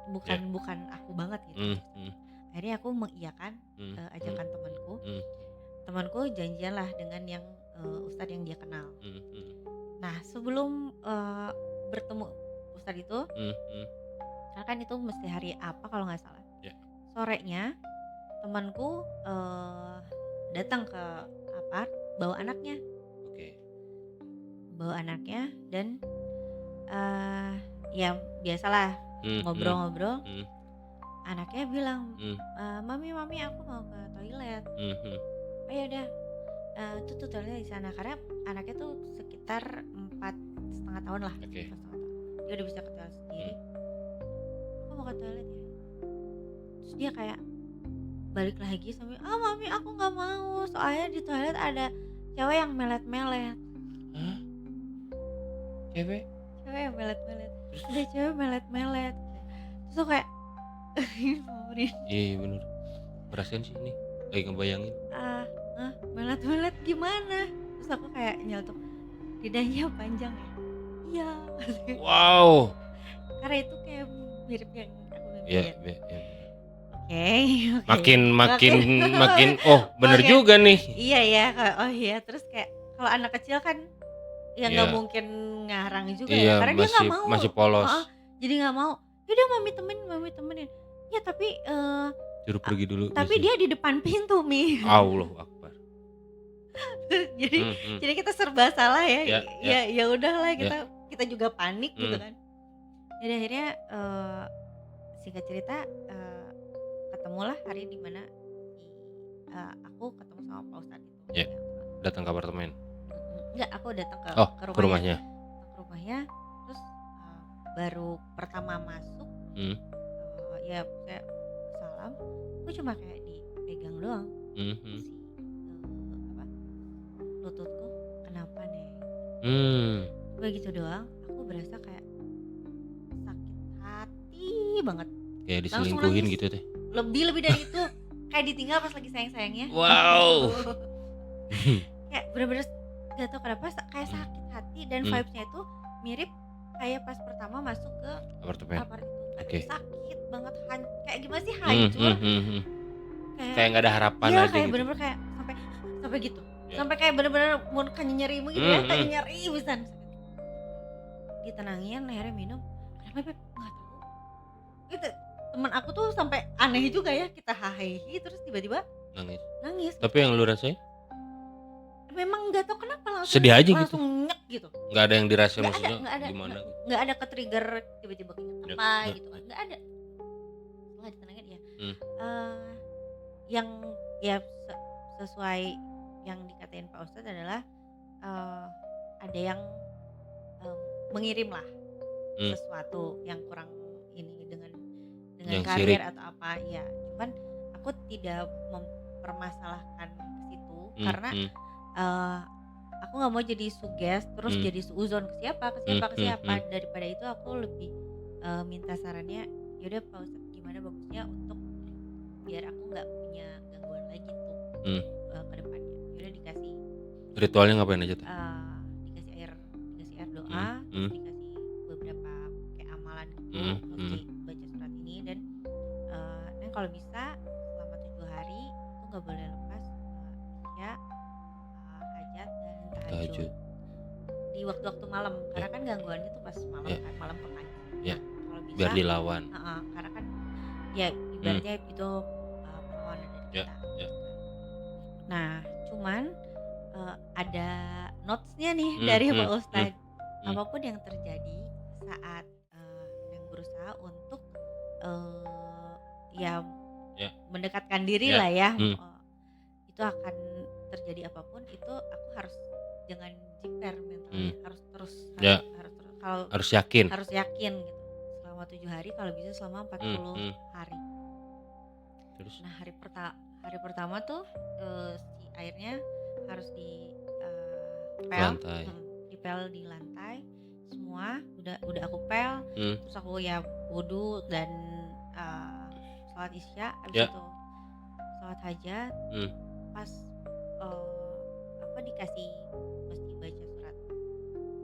bukan aku banget gitu. Akhirnya aku mengiyakan ajakan temanku janjian lah dengan yang ustadz yang dia kenal. Nah sebelum bertemu ustadz itu, karena kan itu mesti hari apa kalau nggak salah, sorenya temanku datang ke apart bawa anaknya, dan ya biasalah ngobrol-ngobrol. Anaknya bilang, mami aku mau ke toilet. Oh ya udah, tuh toiletnya di sana. Karena anaknya tuh sekitar 4,5 tahun lah. 4,5 tahun. Dia udah bisa ke toilet sendiri. Aku mau ke toilet ya. Terus dia kayak balik lagi sambil, mami aku nggak mau. Soalnya di toilet ada cewek yang melet-melet. Hah? Cewek yang melet-melet. Ada cewek melet-melet. Terus aku kayak iya bener, perasaan sih ini lagi ngebayangin melet-melet gimana. Terus aku kayak nyeletuk, lidahnya panjang ya? Iya. Wow. Karena itu kayak mirip yang aku Iya. Oke. Makin bener juga nih. Iya ya. Oh iya. Terus kayak kalau anak kecil kan ya nggak mungkin ngarang juga ya, karena dia nggak mau, masih polos. Jadi nggak mau. Yaudah mami temenin. Ya tapi suruh pergi dulu. Tapi dia di depan pintu Mi. Allahu Akbar. jadi kita serba salah ya. Ya udahlah, kita juga panik gitu kan. Jadi akhirnya singkat cerita ketemulah hari dimana aku ketemu sama Pak Ustadz itu. Ya. Datang ke apartemen. Enggak, aku datang ke rumahnya. Ke rumahnya. Terus baru pertama masuk, ya saya salam, aku cuma kayak dipegang doang. Si lututku kenapa nih? Begitu doang, aku berasa kayak sakit hati banget. Kayak diselingkuhin gitu teh. Lebih dari itu, kayak ditinggal pas lagi sayang-sayangnya. Wow. Kayak bener-bener gak tau kenapa kayak sakit hati, dan vibes-nya itu mirip kayak pas pertama masuk ke apartemen itu. Sakit banget, kayak gimana sih, hancur. Kayak gak ada harapan aja kayak gitu. Bener-bener kayak sampai gitu. Sampai kayak bener-bener mau nyeri gitu ya, kayak nyeri pisan. Ditenangin, akhirnya minum. Kenapa Beb? Gak tahu. Itu teman aku tuh sampai aneh juga ya, kita hahihi terus tiba-tiba nangis. Tapi yang lu rasain? Memang nggak tahu kenapa langsung sedih aja gitu. Langsung nyek gitu. Nggak ada yang dirasa maksudnya gimana? Nggak ada ke-trigger tiba-tiba keinget apa gitu. Nggak ada. Setelah ditenangin ya. Yang ya sesuai yang dikatain Pak Ustadz adalah ada yang mengirim lah sesuatu yang kurang ini dengan yang karir sirik atau apa ya. Cuman aku tidak mempermasalahkan ke situ karena aku nggak mau jadi suges terus jadi suuzon ke siapa. Daripada itu aku lebih minta sarannya, yaudah Pak Ustadz gimana bagusnya untuk biar aku nggak punya gangguan lagi tuh ke depannya. Yaudah dikasih ritualnya ngapain aja tuh? Dikasih air doa, terus dikasih beberapa kayak amalan gitu, mesti baca surat ini dan kalau bisa selama 7 hari itu nggak boleh lepas isya, hajat dan tahajud di waktu-waktu malam karena kan gangguannya tuh pas malam kan, malam ke pagi. Kalau bisa biar dilawan. Karena kan ya ibaratnya itu perlawanan dari kita. Nah cuman ada notesnya nih dari Pak Ustadz. Apapun yang terjadi saat yang berusaha untuk ya Ya. mendekatkan diri Ya. lah ya. Itu akan terjadi apapun itu aku harus jangan jiper mentalnya, harus terus Ya. harus terus kalau Harus yakin. harus yakin gitu selama 7 hari, kalau bisa selama 40 hari. Terus Nah hari pertama tuh si airnya harus di pel, lantai. dipel di lantai semua, udah aku pel, terus aku ya wudhu dan sholat isya, abis Ya. itu sholat hajat, pas dikasih mesti baca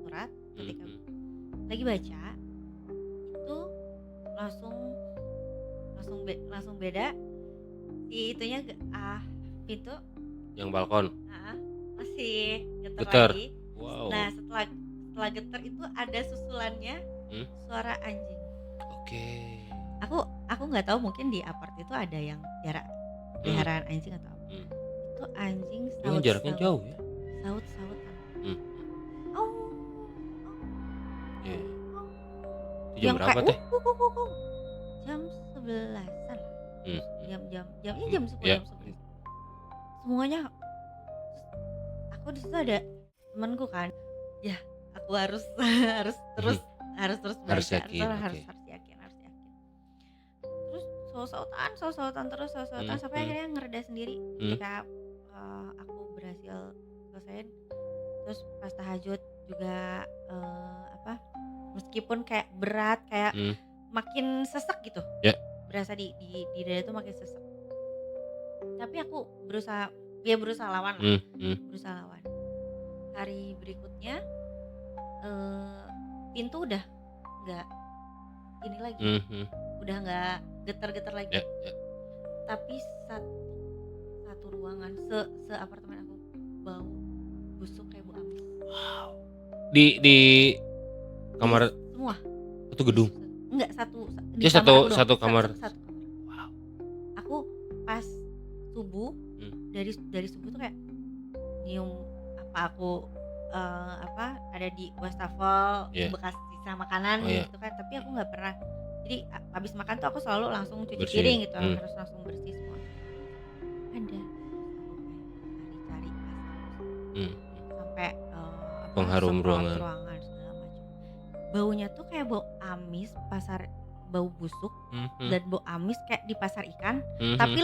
surat ketika lagi baca itu langsung beda si itunya pintu Yang balkon. masih getar Getar. lagi. Wow. Nah setelah getar itu ada susulannya suara anjing. Oke. Aku nggak tahu, mungkin di apart itu ada yang peliharaan anjing atau apa. Itu anjing Dengan jaraknya jauh ya. Saut-sautan. Iya. Itu jam berapa teh? Jam 11-an. Jamnya jam 10 Ya. jam 11. Semuanya aku di situ ada temanku kan. Ya, aku harus terus baca, Harus yakin, harus oke. yakin. Terus saut-sautan terus sampai akhirnya ngereda sendiri ketika aku berhasil selesaiin. Terus pas tahajud juga meskipun kayak berat, kayak makin sesek gitu. Ya. Berasa di dada tuh makin sesek. Tapi aku berusaha lawan lah. Berusaha lawan. Hari berikutnya pintu udah nggak ini lagi, udah nggak getar-getar lagi. Ya. Tapi satu ruangan se apartemen aku bau busuk kayak bau amis. Wow. Di kamar Semua. itu gedung. Enggak, satu Ya, satu kamar. Satu kamar. Wow. Aku pas subuh dari subuh tuh kayak nyium aku ada di wastafel bekas sisa makanan gitu kan, tapi aku nggak pernah. Jadi habis makan tuh aku selalu langsung cuci Bersih. piring gitu, harus langsung bersih semua. Ada cari sampai Pengharum ruangan segala macam. Baunya tuh kayak bau amis bau busuk dan bau amis kayak di pasar ikan, tapi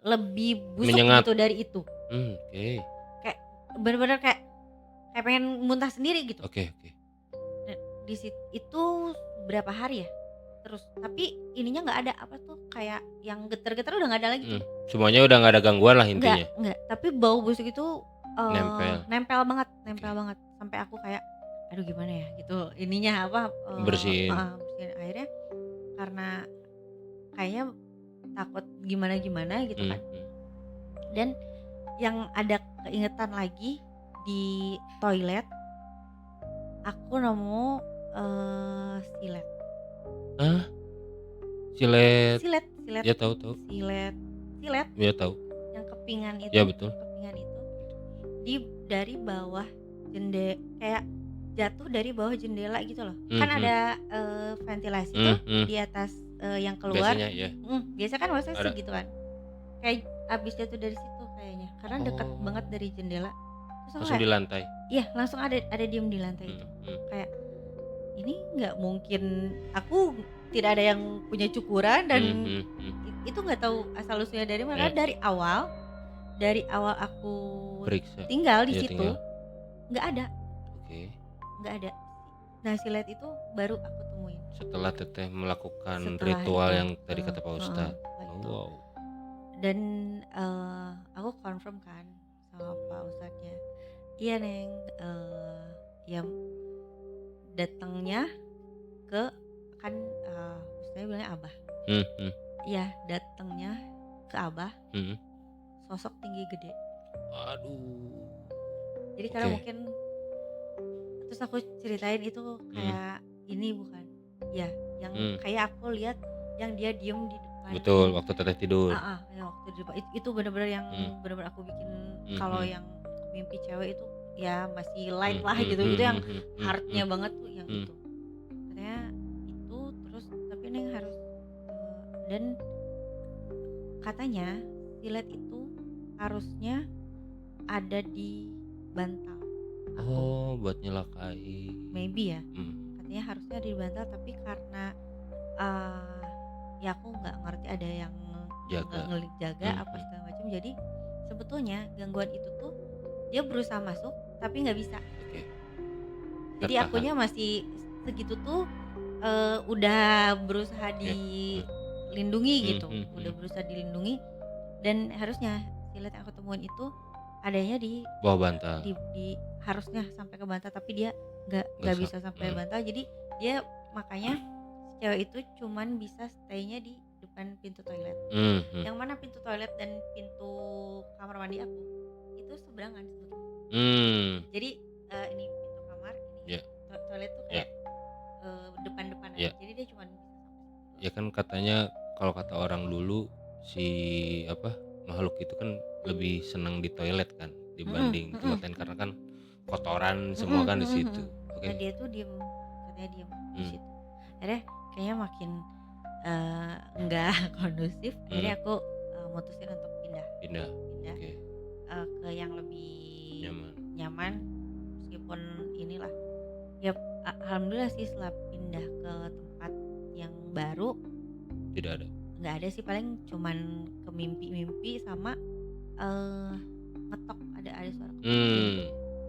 lebih busuk menyengat gitu dari itu. Oke. Kayak bener-bener kayak pengen muntah sendiri gitu. Oke. Nah, di situ itu berapa hari ya? Terus tapi ininya nggak ada apa tuh, kayak yang getar-getar udah nggak ada lagi tuh. Semuanya udah nggak ada gangguan lah intinya. Enggak. Tapi bau busuk itu nempel banget sampai aku kayak aduh gimana ya gitu ininya Bersihin. Akhirnya karena kayaknya takut gimana gitu kan. Dan yang ada keingetan lagi di toilet aku nemu silet. Silet. Ya tahu. Silet. Ya tahu. Yang kepingan itu. Ya betul. Kepingan itu dari bawah jendela, kayak jatuh dari bawah jendela gitu loh. Kan ada ventilasi tuh di atas yang keluar. Biasanya ya. Biasa kan maksudnya gitu kan. Kayak abis jatuh dari situ kayaknya. Karena dekat banget dari jendela. Terus Langsung di lantai. Iya, langsung ada diem di lantai itu. Kayak ini nggak mungkin, aku tidak ada yang punya cukuran dan itu nggak tahu asal usulnya dari mana. Dari awal aku Periksa. tinggal di situ nggak ada. Oke. Nggak ada. Nah silet itu baru aku temuin Setelah teteh melakukan setelah ritual itu. yang tadi kata Pak Ustadz. Wow. Dan aku confirm kan sama Pak Ustadznya, iya Neng, ya datangnya ke kan Ustadznya bilangnya Abah. Iya, datangnya ke Abah. Sosok tinggi gede. Aduh. Jadi karena mungkin terus aku ceritain itu kayak ini bukan ya yang kayak aku lihat yang dia diem di depan. Betul, waktu teteh tidur. Ya waktu di depan itu benar-benar yang benar-benar aku bikin kalau yang mimpi cewek itu ya masih light lah gitu yang heartnya banget tuh yang itu. Katanya itu terus tapi Neng harus dan katanya silet itu harusnya ada di bantal aku, Oh, buat nyelakai. maybe ya, Hmm. katanya harusnya ada di bantal, tapi karena ya aku nggak ngerti ada yang Jaga. jaga apa segala macam, jadi sebetulnya gangguan itu tuh dia berusaha masuk tapi nggak bisa. Oke. Jadi Tertahan. akunya masih segitu tuh udah berusaha Oke. dilindungi gitu, udah Hmm. berusaha dilindungi, dan harusnya silet yang aku temuin itu adanya di Bawah bantal. harusnya sampai ke bantal, tapi dia nggak bisa sampai bantal, jadi dia makanya si cewek itu cuman bisa stay-nya di depan pintu toilet. Yang mana pintu toilet dan pintu kamar mandi aku itu seberangan sebetulnya. Jadi ini pintu kamar, ini toilet tuh kayak depan-depan aja. Jadi dia cuma bisa sampai. Ya kan katanya kalau kata orang dulu si makhluk itu kan lebih senang di toilet kan dibanding di tempat lain karena kan kotoran semua kan di situ. Oke. Nah dia tuh katanya diem di situ. Akhirnya kayaknya makin nggak kondusif. Akhirnya aku mutusin untuk pindah Oke. ke yang lebih Nyaman. meskipun inilah ya, alhamdulillah sih setelah pindah ke tempat yang baru Tidak ada. nggak ada sih, paling cuman ke mimpi sama ngetok, ada suara ketok.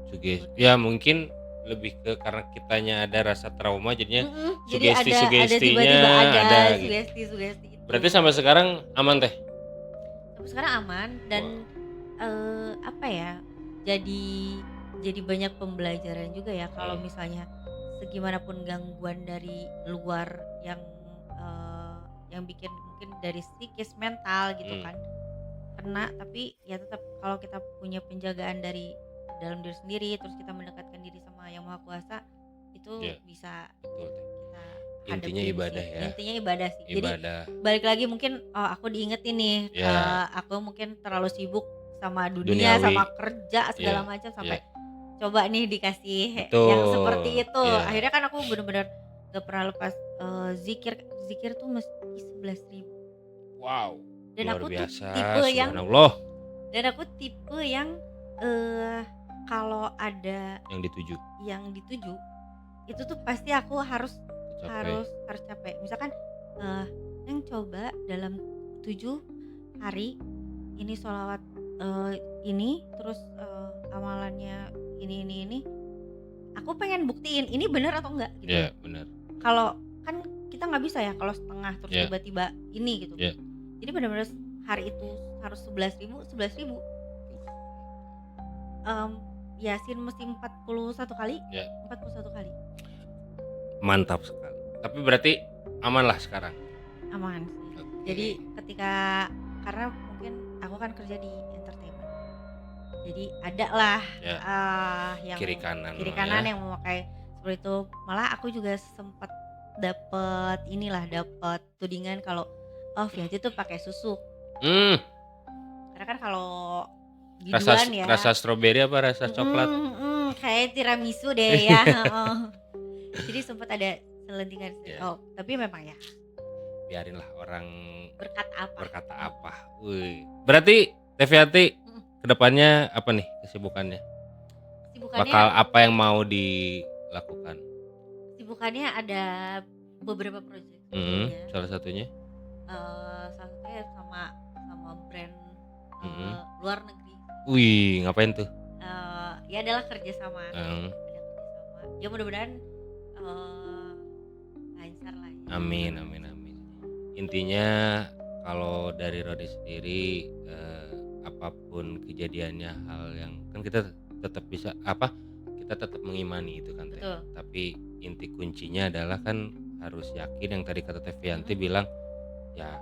Sugesti. Ya mungkin lebih ke karena kitanya ada rasa trauma jadinya Jadi ada tiba-tiba ada sugesti itu. Berarti sampai sekarang aman teh? Sampai sekarang aman dan apa ya, jadi banyak pembelajaran juga ya kalau misalnya segimanapun gangguan dari luar yang bikin mungkin dari psikis mental gitu kan kena, tapi ya tetap kalau kita punya penjagaan dari dalam diri sendiri, terus kita mendekatkan diri sama yang maha kuasa, itu bisa Betul teh. kita Intinya hadapin ibadah sih. ya. Intinya ibadah sih. Jadi Ibadah. balik lagi mungkin aku diingetin nih, aku mungkin terlalu sibuk sama dunia, Duniawi. sama kerja segala macam sampai coba nih dikasih Betul. yang seperti itu. Iya. Akhirnya kan aku benar-benar gak pernah lepas zikir tuh mesti 11.000. Wow. Dan luar aku tuh biasa. tipe yang Subhanallah. dan aku tipe yang kalau ada Yang dituju itu tuh pasti aku harus Tercapai. capek. Misalkan yang coba dalam 7 hari ini sholawat ini, terus amalannya ini aku pengen buktiin ini benar atau enggak gitu. Iya benar. Kalau kan kita nggak bisa ya kalau setengah terus Iya. tiba-tiba ini gitu. Iya. Jadi benar-benar hari itu harus 11.000. Yasin mesti 41 kali. Iya. 41 kali. Mantap sekali. Tapi berarti aman lah sekarang. Aman sih. Oke. Jadi karena mungkin aku kan kerja di entertainment. Jadi ada lah yang kiri kanan yang memakai seperti itu. Malah aku juga sempat dapat tudingan kalau Vianti tuh pakai susu. Karena kan kalau biduan ya rasa stroberi apa rasa coklat? Kayak tiramisu deh ya. Jadi sempat ada selentingan. Tapi memang ya biarinlah orang berkata apa. Wih. Berarti Vianti kedepannya apa nih kesibukannya? Bakal apa yang mau dilakukan? Kesibukannya ada beberapa proyek. Salah satunya sama brand luar negeri. Wih, ngapain tuh? Ya adalah kerjasama. Ya mudah-mudahan lancar lah ya. Amin. Intinya kalau dari Rodi sendiri apapun kejadiannya, hal yang kan kita tetap bisa kita tetap mengimani itu kan teh. Tapi inti kuncinya adalah kan harus yakin yang tadi kata Teh Vianti bilang ya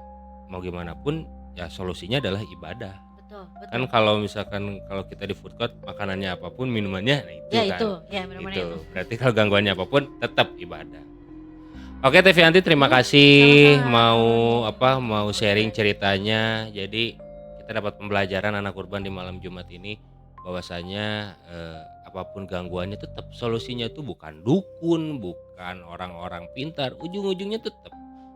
mau gimana pun ya solusinya adalah ibadah. Betul. Kan kalau misalkan kalau kita di food court makanannya apapun minumannya itu minumannya itu. Berarti kalau gangguannya apapun tetap ibadah. Oke Teh Vianti, terima kasih mau sharing ceritanya. Jadi kita dapat pembelajaran anak urban di malam Jumat ini bahwasanya apapun gangguannya tetap solusinya itu bukan dukun, bukan orang-orang pintar, ujung-ujungnya tetap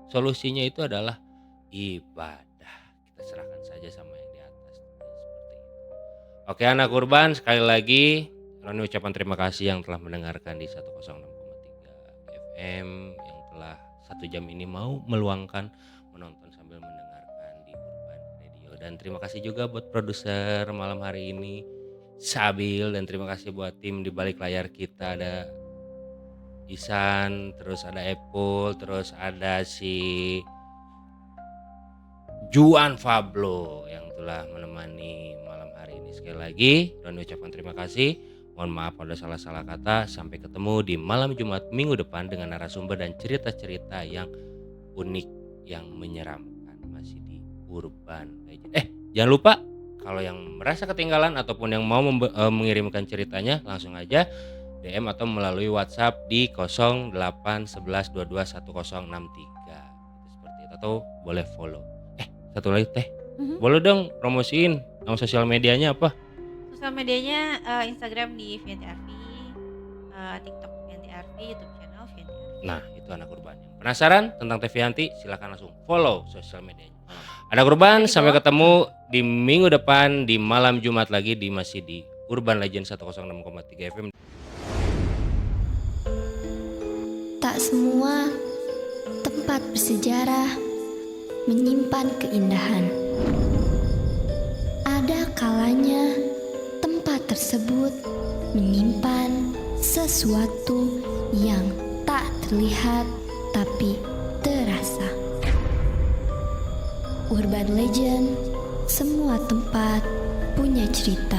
solusinya itu adalah ibadah. Kita serahkan saja sama yang di atas. Seperti itu. Oke anak urban, sekali lagi Roni ucapan terima kasih yang telah mendengarkan di 106,3 FM, yang telah 1 jam ini mau meluangkan menonton sambil mendengarkan di Urban Radio. Dan terima kasih juga buat produser malam hari ini Sabil, dan terima kasih buat tim di balik layar kita, ada Isan, terus ada Apple, terus ada si Juan Fablo yang telah menemani malam hari ini. Sekali lagi Roni ucapkan terima kasih. Mohon maaf pada salah-salah kata. Sampai ketemu di malam Jumat minggu depan dengan narasumber dan cerita-cerita yang unik, yang menyeramkan, masih di Urban Legend. Jangan lupa kalau yang merasa ketinggalan ataupun yang mau mengirimkan ceritanya, langsung aja DM atau melalui WhatsApp di 0811221063. Seperti itu, atau boleh follow. Satu lagi Teh, boleh dong promosiin nama sosial medianya apa? Sosial medianya Instagram di Vianti Arfi, TikTok Vianti Arfi, YouTube channel Vianti Arfi. Nah itu anak urban. Yang penasaran tentang Teh Vianti, silakan langsung follow sosial medianya. Anak urban, sampai ketemu di minggu depan di malam Jumat lagi di masih di Urban Legend 106,3 FM. Tak semua tempat bersejarah menyimpan keindahan. Ada kalanya tempat tersebut menyimpan sesuatu yang tak terlihat tapi terasa. Urban Legend, semua tempat punya cerita.